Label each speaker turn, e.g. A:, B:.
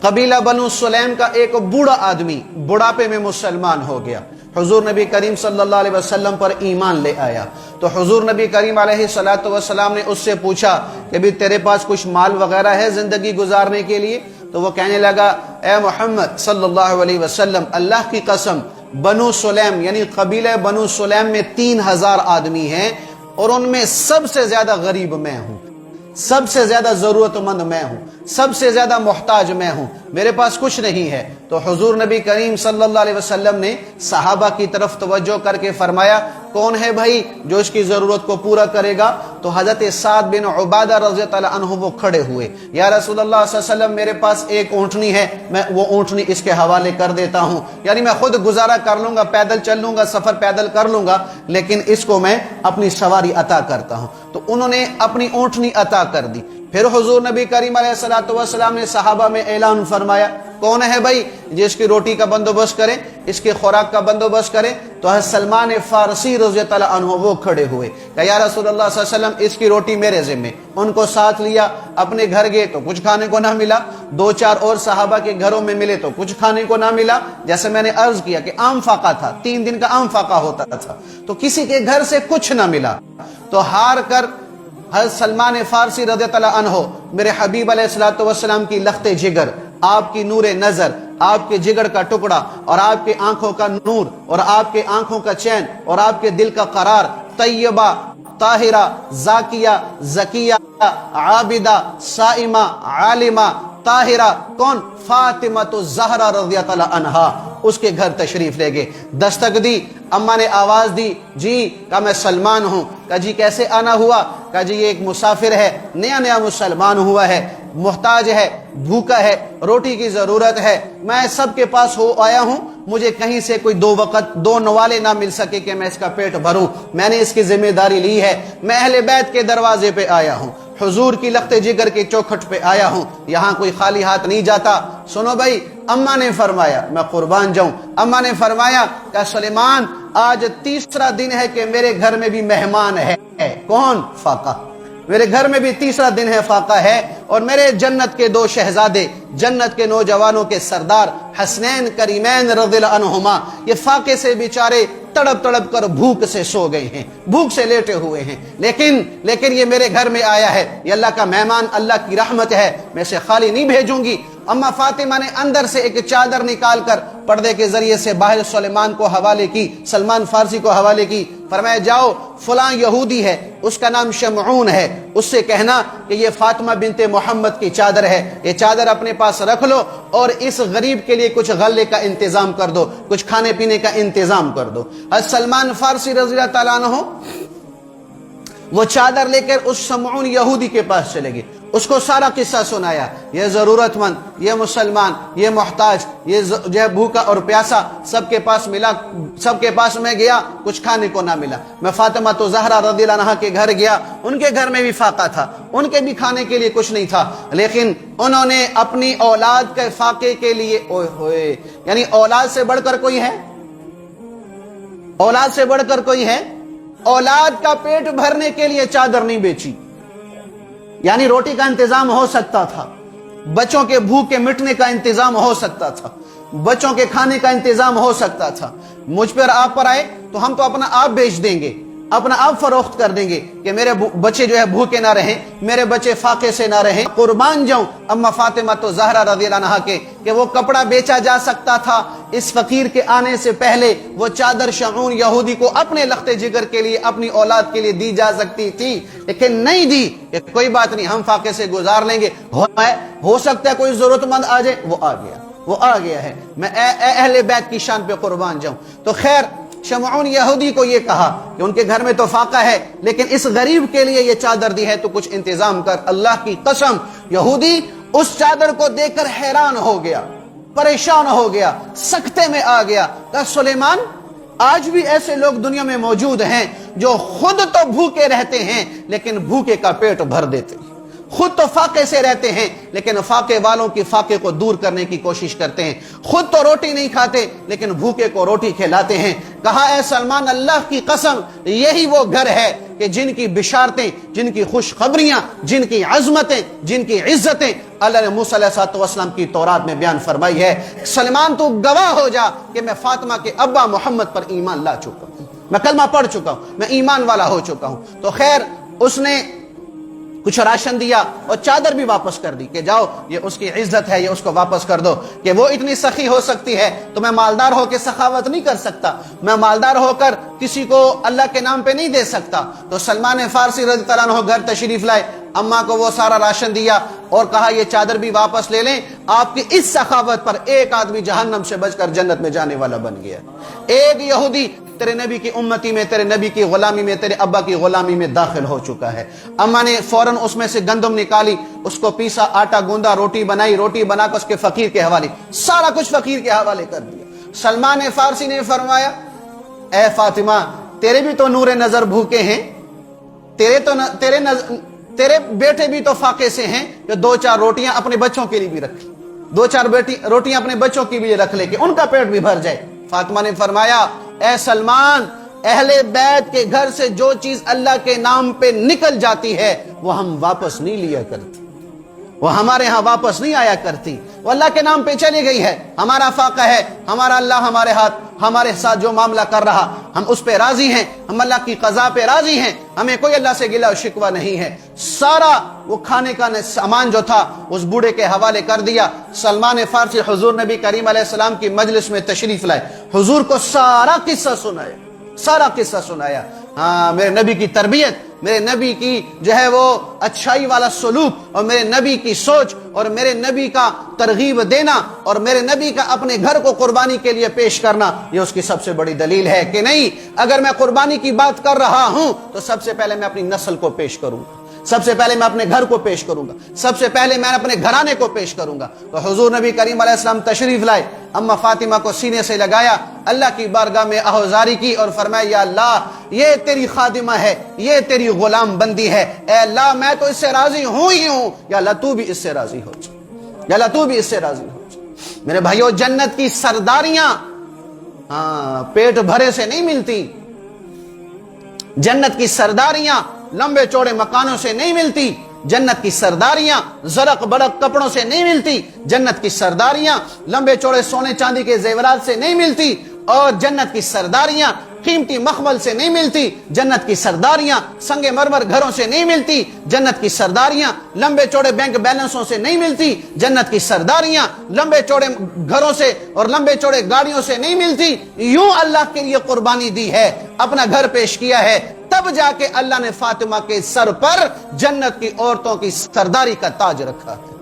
A: قبیلہ بنو سلیم کا ایک بوڑھا آدمی بڑھاپے میں مسلمان ہو گیا، حضور نبی کریم صلی اللہ علیہ وسلم پر ایمان لے آیا۔ تو حضور نبی کریم علیہ السلام نے اس سے پوچھا کہ بھی تیرے پاس کچھ مال وغیرہ ہے زندگی گزارنے کے لیے؟ تو وہ کہنے لگا، اے محمد صلی اللہ علیہ وسلم، اللہ کی قسم، بنو سلیم یعنی قبیلہ بنو سلیم میں 3000 آدمی ہیں، اور ان میں سب سے زیادہ غریب میں ہوں، سب سے زیادہ ضرورت مند میں ہوں، سب سے زیادہ محتاج میں ہوں، میرے پاس کچھ نہیں ہے۔ تو حضور نبی کریم صلی اللہ علیہ وسلم نے صحابہ کی طرف توجہ کر کے فرمایا، کون ہے بھائی جو اس کی ضرورت کو پورا کرے گا؟ تو حضرت سعد بن عبادہ رضی اللہ عنہ وہ کھڑے ہوئے، یا رسول اللہ صلی اللہ علیہ وسلم، میرے پاس ایک اونٹنی ہے، میں وہ اونٹنی اس کے حوالے کر دیتا ہوں، یعنی میں خود گزارا کر لوں گا، پیدل چل لوں گا، سفر پیدل کر لوں گا، لیکن اس کو میں اپنی سواری عطا کرتا ہوں۔ تو انہوں نے اپنی اونٹنی عطا کر دی۔ پھر حضور نبی کریم علیہ السلام نے صحابہ میں اعلان فرمایا، کون ہے بھائی جس کی روٹی کا بندوبست کرے، اس کی خوراک کا بندوبست کرے؟ تو حضرت سلمان فارسی رضی اللہ عنہ وہ کھڑے ہوئے کہ یا رسول اللہ صلی اللہ علیہ وسلم، اس کی روٹی میرے ذمہ۔ ان کو ساتھ لیا، اپنے گھر گئے تو کچھ کھانے کو نہ ملا، 2-4 اور صحابہ کے گھروں میں ملے تو کچھ کھانے کو نہ ملا۔ جیسے میں نے عرض کیا کہ عام فاقہ تھا، 3 دن کا عام فاقہ ہوتا تھا، تو کسی کے گھر سے کچھ نہ ملا۔ تو ہار کر حضرت سلمان فارسی رضی اللہ عنہ، میرے حبیب علیہ السلام کی لخت جگر، آپ کی نور نظر، آپ کے جگر کا ٹکڑا، اور آپ کے آنکھوں کا نور، اور آپ کے آنکھوں کا چین، اور آپ کے دل کا قرار، طیبہ، طاہرہ، زاکیہ، زکیہ، عابدہ، صائمہ، عالمہ، طاہرہ، کون؟ فاطمہ الزہرا رضی اللہ عنہا، اس کے گھر تشریف لے گئے۔ دستک دی، اماں نے آواز دی، جی، کہا میں سلمان ہوں۔ کہا جی کیسے آنا ہوا؟ کہا جی یہ ایک مسافر ہے، نیا مسلمان ہوا ہے، محتاج ہے، بھوکا ہے، روٹی کی ضرورت ہے، میں سب کے پاس ہو آیا ہوں، مجھے کہیں سے کوئی 2 وقت 2 نوالے نہ مل سکے کہ میں اس کا پیٹ بھروں، میں نے اس کی ذمہ داری لی ہے، میں اہل بیت کے دروازے پہ آیا ہوں، حضور کی لخت جگر کے چوکھٹ پہ آیا ہوں، یہاں کوئی خالی ہاتھ نہیں جاتا۔ سنو بھائی، اماں نے فرمایا، میں قربان جاؤں، اماں نے فرمایا کہ سلیمان، آج 3را دن ہے کہ میرے گھر میں بھی مہمان ہے۔ کون؟ فاقہ۔ میرے گھر میں بھی 3را دن ہے، فاقہ ہے، اور میرے جنت کے 2 شہزادے، جنت کے نوجوانوں کے سردار حسنین کریمین رضی اللہ عنہما، یہ فاقے سے بیچارے تڑپ تڑپ کر بھوک سے سو گئے ہیں، بھوک سے لیٹے ہوئے ہیں، لیکن یہ میرے گھر میں آیا ہے، یہ اللہ کا مہمان، اللہ کی رحمت ہے، میں اسے خالی نہیں بھیجوں گی۔ اما فاطمہ نے اندر سے ایک چادر نکال کر پردے کے ذریعے سے باہر سلیمان کو حوالے کی، سلمان فارسی کو حوالے کی، فرمایا جاؤ، فلاں یہودی ہے، اس کا نام شمعون ہے، اس سے کہنا کہ یہ فاطمہ بنت محمد کی چادر ہے، یہ چادر اپنے پاس رکھ لو، اور اس غریب کے لیے کچھ غلے کا انتظام کر دو، کچھ کھانے پینے کا انتظام کر دو۔ حضرت سلمان فارسی رضی اللہ تعالیٰ عنہ وہ چادر لے کر اس شمعون یہودی کے پاس چلے گئے، اس کو سارا قصہ سنایا، یہ ضرورت مند، یہ مسلمان، یہ محتاج، یہ بھوکا اور پیاسا، سب کے پاس ملا، سب کے پاس میں گیا، کچھ کھانے کو نہ ملا۔ میں فاطمہ زہرا رضی اللہ عنہا کے گھر گیا، ان کے گھر میں بھی فاقہ تھا، ان کے بھی کھانے کے لیے کچھ نہیں تھا، لیکن انہوں نے اپنی اولاد کے فاقے کے لیے، اوئے ہوئے، یعنی اولاد سے بڑھ کر کوئی ہے؟ اولاد سے بڑھ کر کوئی ہے؟ اولاد کا پیٹ بھرنے کے لیے چادر نہیں بیچی، یعنی روٹی کا انتظام ہو سکتا تھا، بچوں کے بھوکے مٹنے کا انتظام ہو سکتا تھا، بچوں کے کھانے کا انتظام ہو سکتا تھا۔ مجھ پر آپ پر آئے تو ہم تو اپنا آپ بیچ دیں گے، اپنا آپ فروخت کر دیں گے کہ میرے بچے جو ہے بھوکے نہ رہیں، میرے بچے فاقے سے نہ رہیں۔ قربان جاؤں اما فاطمہ زہرا رضی اللہ عنہا کے کہ وہ کپڑا بیچا جا سکتا تھا، اس فقیر کے آنے سے پہلے وہ چادر شمعون یہودی کو اپنے لخت جگر کے لیے، اپنی اولاد کے لیے دی جا سکتی تھی، لیکن نہیں دی، کہ کوئی بات نہیں، ہم فاقے سے گزار لیں گے، ہو سکتا ہے کوئی ضرورت مند آ جائے، وہ آ گیا ہے۔ میں اہل بیت کی شان پہ قربان جاؤں۔ تو خیر، شمعون یہودی کو یہ کہا کہ ان کے گھر میں تو فاقہ ہے، لیکن اس غریب کے لیے یہ چادر دی ہے تو کچھ انتظام کر۔ اللہ کی قسم، یہودی اس چادر کو دیکھ کر حیران ہو گیا، پریشان ہو گیا، سکتے میں آ گیا۔ کہا سلیمان، آج بھی ایسے لوگ دنیا میں موجود ہیں جو خود تو بھوکے رہتے ہیں لیکن بھوکے کا پیٹ بھر دیتے ہیں، خود تو فاقے سے رہتے ہیں لیکن فاقے والوں کی فاقے کو دور کرنے کی کوشش کرتے ہیں، خود تو روٹی نہیں کھاتے لیکن بھوکے کو روٹی کھلاتے ہیں۔ کہا اے سلمان، اللہ کی قسم، یہی وہ گھر ہے کہ جن کی بشارتیں، جن کی خوشخبریاں، جن کی عظمتیں، جن کی عزتیں اللہ نے موسیٰ علیہ السلام کی تورات میں بیان فرمائی ہے۔ سلمان تو گواہ ہو جا کہ میں فاطمہ کے ابا محمد پر ایمان لا چکا ہوں، میں کلمہ پڑھ چکا ہوں، میں ایمان والا ہو چکا ہوں۔ تو خیر اس نے کچھ راشن دیا اور چادر بھی واپس کر دی کہ جاؤ یہ اس کی عزت ہے، یہ اس کو واپس کر دو، کہ وہ اتنی سخی ہو سکتی ہے تو میں مالدار ہو کے سخاوت نہیں کر سکتا، میں مالدار ہو کر کسی کو اللہ کے نام پہ نہیں دے سکتا۔ تو سلمان فارسی رضی اللہ عنہ گھر تشریف لائے، اماں کو وہ سارا راشن دیا اور کہا یہ چادر بھی واپس لے لیں، آپ کی اس سخاوت پر ایک آدمی جہنم سے بچ کر جنت میں جانے والا بن گیا۔ ایک یہودی تیرے نبی کی امتی میں، تیرے نبی کی غلامی میں، تیرے ابا کی غلامی میں داخل ہو چکا ہے۔ اماں نے فوراً اس میں سے گندم نکالی، اس کو پیسا، آٹا گوندا، روٹی بنائی، روٹی بنا کر اس کے فقیر کے حوالے، سارا کچھ فقیر کے حوالے کر دیا۔ سلمان فارسی نے فرمایا اے فاطمہ تیرے بھی تو نور نظر بھوکے ہیں، تیرے بیٹے بھی تو فاقے سے ہیں کہ دو چار روٹیاں اپنے بچوں کے لیے بھی رکھ لے، دو چار روٹیاں اپنے بچوں کی بھی رکھ لے کہ ان کا پیٹ بھی بھر جائے۔ فاطمہ نے فرمایا اے سلمان، اہل بیت کے گھر سے جو چیز اللہ کے نام پہ نکل جاتی ہے وہ ہم واپس نہیں لیا کرتے، وہ ہمارے ہاں واپس نہیں آیا کرتی، وہ اللہ کے نام پہ چلی گئی ہے، ہمارا فاقہ ہے، ہمارا اللہ ہمارے ہاتھ ہمارے ساتھ جو معاملہ کر رہا ہم اس پہ راضی ہیں، ہم اللہ کی قضا پہ راضی ہیں، ہمیں کوئی اللہ سے گلہ و شکوہ نہیں ہے۔ سارا وہ کھانے کا سامان جو تھا اس بوڑھے کے حوالے کر دیا۔ سلمان فارسی حضور نبی کریم علیہ السلام کی مجلس میں تشریف لائے، حضور کو سارا قصہ سنایا، سارا قصہ سنایا۔ ہاں میرے نبی کی تربیت، میرے نبی کی جو ہے وہ اچھائی والا سلوک، اور میرے نبی کی سوچ، اور میرے نبی کا ترغیب دینا، اور میرے نبی کا اپنے گھر کو قربانی کے لیے پیش کرنا، یہ اس کی سب سے بڑی دلیل ہے کہ نہیں، اگر میں قربانی کی بات کر رہا ہوں تو سب سے پہلے میں اپنی نسل کو پیش کروں گا، سب سے پہلے میں اپنے گھر کو پیش کروں گا، سب سے پہلے میں اپنے گھرانے کو پیش کروں گا۔ تو حضور نبی کریم علیہ السلام تشریف لائے، اما فاطمہ کو سینے سے لگایا، اللہ کی بارگاہ میں آہوزاری کی اور فرمایا یا اللہ یہ تیری خادمہ ہے، یہ تیری غلام بندی ہے، اے اللہ میں تو اس سے راضی ہوں ہی ہوں، یا اللہ تو بھی اس سے راضی ہو جا، یا اللہ تو بھی اس سے راضی ہو جا۔ میرے بھائیو جنت کی سرداریاں پیٹ بھرے سے نہیں ملتی، جنت کی سرداریاں لمبے چوڑے مکانوں سے نہیں ملتی، جنت کی سرداریاں زرق برق کپڑوں سے نہیں ملتی، جنت کی سرداریاں لمبے چوڑے سونے چاندی کے زیورات سے نہیں ملتی، اور جنت کی سرداریاں قیمتی مخمل سے نہیں ملتی، جنت کی سرداریاں سنگ مرمر گھروں سے نہیں ملتی، جنت کی سرداریاں لمبے چوڑے بینک بیلنسوں سے نہیں ملتی، جنت کی سرداریاں لمبے چوڑے گھروں سے اور لمبے چوڑے گاڑیوں سے نہیں ملتی۔ یوں اللہ کے لیے قربانی دی ہے، اپنا گھر پیش کیا ہے، تب جا کے اللہ نے فاطمہ کے سر پر جنت کی عورتوں کی سرداری کا تاج رکھا ہے۔